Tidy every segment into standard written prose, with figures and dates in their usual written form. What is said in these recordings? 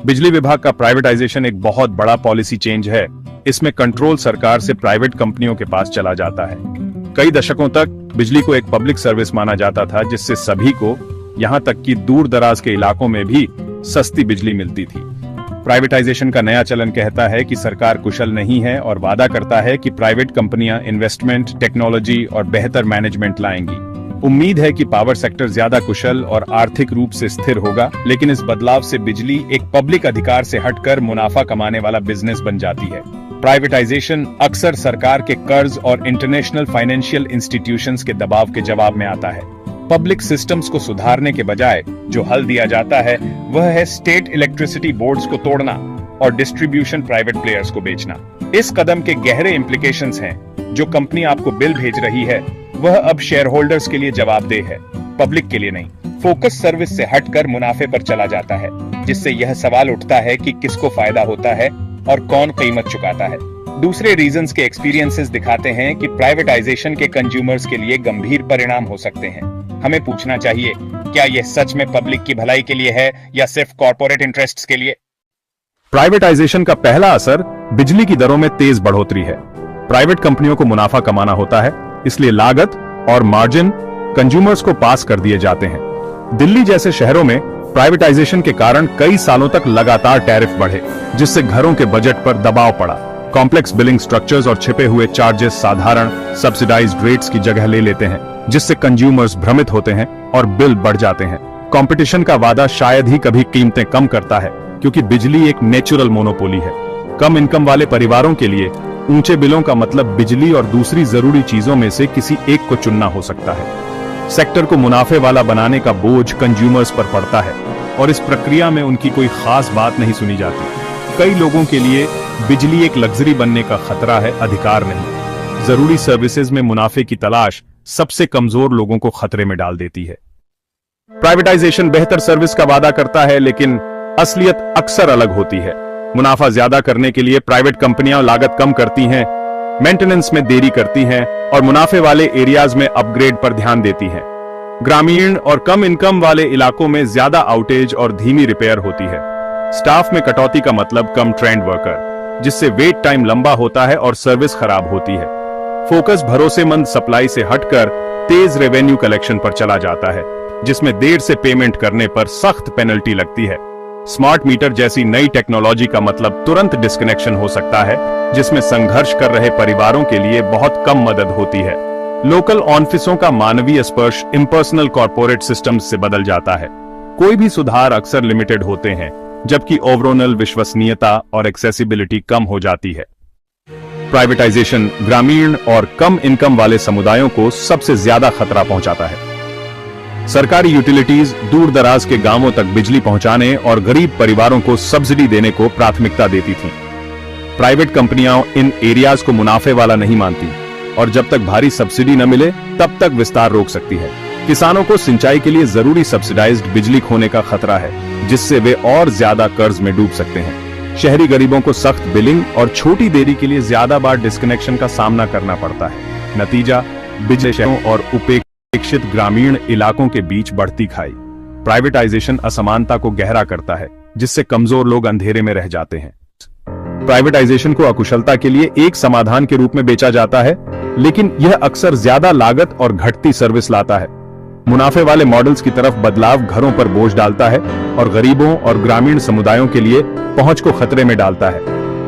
बिजली विभाग का प्राइवेटाइजेशन एक बहुत बड़ा पॉलिसी चेंज है। इसमें कंट्रोल सरकार से प्राइवेट कंपनियों के पास चला जाता है। कई दशकों तक बिजली को एक पब्लिक सर्विस माना जाता था, जिससे सभी को, यहाँ तक कि दूर दराज के इलाकों में भी सस्ती बिजली मिलती थी। प्राइवेटाइजेशन का नया चलन कहता है कि सरकार कुशल नहीं है और वादा करता है कि प्राइवेट कंपनियां इन्वेस्टमेंट, टेक्नोलॉजी और बेहतर मैनेजमेंट लाएंगी। उम्मीद है कि पावर सेक्टर ज्यादा कुशल और आर्थिक रूप से स्थिर होगा, लेकिन इस बदलाव से बिजली एक पब्लिक अधिकार से हटकर मुनाफा कमाने वाला बिजनेस बन जाती है। प्राइवेटाइजेशन अक्सर सरकार के कर्ज और इंटरनेशनल फाइनेंशियल इंस्टीट्यूशंस के दबाव के जवाब में आता है। पब्लिक सिस्टम्स को सुधारने के बजाय जो हल दिया जाता है वह है स्टेट इलेक्ट्रिसिटी बोर्ड्स को तोड़ना और डिस्ट्रीब्यूशन प्राइवेट प्लेयर्स को बेचना। इस कदम के गहरे इम्प्लीकेशंस हैं। जो कंपनी आपको बिल भेज रही है वह अब शेयर होल्डर्स के लिए जवाबदेह है, पब्लिक के लिए नहीं। फोकस सर्विस से हटकर मुनाफे पर चला जाता है, जिससे यह सवाल उठता है कि किसको फायदा होता है और कौन कीमत चुकाता है। दूसरे रीजंस के एक्सपीरियंसेस दिखाते हैं कि प्राइवेटाइजेशन के कंज्यूमर्स के लिए गंभीर परिणाम हो सकते हैं। हमें पूछना चाहिए, क्या यह सच में पब्लिक की भलाई के लिए है या सिर्फ कॉर्पोरेट इंटरेस्ट्स के लिए? प्राइवेटाइजेशन का पहला असर बिजली की दरों में तेज बढ़ोतरी है। प्राइवेट कंपनियों को मुनाफा कमाना होता है, इसलिए लागत और मार्जिन कंज्यूमर्स को पास कर दिए जाते हैं। दिल्ली जैसे शहरों में प्राइवेटाइजेशन के कारण कई सालों तक लगातार टैरिफ बढ़े, जिससे घरों के बजट पर दबाव पड़ा। कॉम्प्लेक्स बिलिंग स्ट्रक्चर्स और छिपे हुए चार्जेस साधारण सब्सिडाइज्ड रेट्स की जगह ले लेते हैं, जिससे कंज्यूमर्स भ्रमित होते हैं और बिल बढ़ जाते हैं। कंपटीशन का वादा शायद ही कभी कीमतें कम करता है, क्योंकि बिजली एक नेचुरल मोनोपोली है। कम इनकम वाले परिवारों के लिए ऊंचे बिलों का मतलब बिजली और दूसरी जरूरी चीजों में से किसी एक को चुनना हो सकता है। सेक्टर को मुनाफे वाला बनाने का बोझ कंज्यूमर्स पर पड़ता है और इस प्रक्रिया में उनकी कोई खास बात नहीं सुनी जाती। कई लोगों के लिए बिजली एक लग्जरी बनने का खतरा है, अधिकार नहीं। जरूरी सर्विसेज में मुनाफे की तलाश सबसे कमजोर लोगों को खतरे में डाल देती है। प्राइवेटाइजेशन बेहतर सर्विस का वादा करता है, लेकिन असलियत अक्सर अलग होती है। मुनाफा ज्यादा करने के लिए प्राइवेट कंपनियां लागत कम करती हैं, मेंटेनेंस में देरी करती हैं और मुनाफे वाले एरियाज में अपग्रेड पर ध्यान देती हैं। ग्रामीण और कम इनकम वाले इलाकों में ज्यादा आउटेज और धीमी रिपेयर होती है। स्टाफ में कटौती का मतलब कम ट्रेंड वर्कर, जिससे वेट टाइम लंबा होता है और सर्विस खराब होती है। फोकस भरोसेमंद सप्लाई से हटकर तेज रेवेन्यू कलेक्शन पर चला जाता है, जिसमें देर से पेमेंट करने पर सख्त पेनल्टी लगती है। स्मार्ट मीटर जैसी नई टेक्नोलॉजी का मतलब तुरंत डिस्कनेक्शन हो सकता है, जिसमें संघर्ष कर रहे परिवारों के लिए बहुत कम मदद होती है। लोकल ऑफिसों का मानवीय स्पर्श इम्पर्सनल कॉर्पोरेट सिस्टम्स से बदल जाता है। कोई भी सुधार अक्सर लिमिटेड होते हैं, जबकि ओवरऑल विश्वसनीयता और एक्सेसिबिलिटी कम हो जाती है। प्राइवेटाइजेशन ग्रामीण और कम इनकम वाले समुदायों को सबसे ज्यादा खतरा पहुंचाता है। सरकारी यूटिलिटीज दूर दराज के गांवों तक बिजली पहुंचाने और गरीब परिवारों को सब्सिडी देने को प्राथमिकता देती थीं। प्राइवेट कंपनियां इन एरियाज को मुनाफे वाला नहीं मानती और जब तक भारी सब्सिडी न मिले तब तक विस्तार रोक सकती है। किसानों को सिंचाई के लिए जरूरी सब्सिडाइज्ड बिजली खोने का खतरा है, जिससे वे और ज्यादा कर्ज में डूब सकते हैं। शहरी गरीबों को सख्त बिलिंग और छोटी देरी के लिए ज्यादा बार डिस्कनेक्शन का सामना करना पड़ता है। नतीजा, बिजली शहरों और उपेक्षित ग्रामीण इलाकों के बीच बढ़ती खाई। प्राइवेटाइजेशन असमानता को गहरा करता है, जिससे कमजोर लोग अंधेरे में रह जाते हैं। प्राइवेटाइजेशन को अकुशलता के लिए एक समाधान के रूप में बेचा जाता है, लेकिन यह अक्सर ज्यादा लागत और घटती सर्विस लाता है। मुनाफे वाले मॉडल्स की तरफ बदलाव घरों पर बोझ डालता है और गरीबों और ग्रामीण समुदायों के लिए पहुंच को खतरे में डालता है।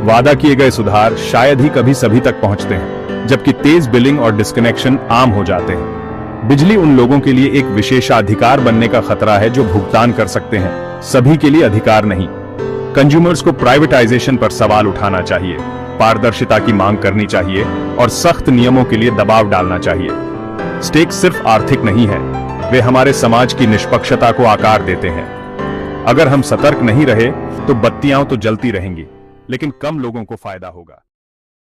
वादा किए गए सुधार शायद ही कभी सभी तक पहुंचते हैं, जबकि तेज बिलिंग और डिस्कनेक्शन आम हो जाते हैं। बिजली उन लोगों के लिए एक विशेषाधिकार बनने का खतरा है जो भुगतान कर सकते हैं, सभी के लिए अधिकार नहीं। कंज्यूमर्स को प्राइवेटाइजेशन पर सवाल उठाना चाहिए, पारदर्शिता की मांग करनी चाहिए और सख्त नियमों के लिए दबाव डालना चाहिए। स्टेक सिर्फ आर्थिक नहीं है, वे हमारे समाज की निष्पक्षता को आकार देते हैं। अगर हम सतर्क नहीं रहे तो बत्तियां तो जलती रहेंगी, लेकिन कम लोगों को फायदा होगा।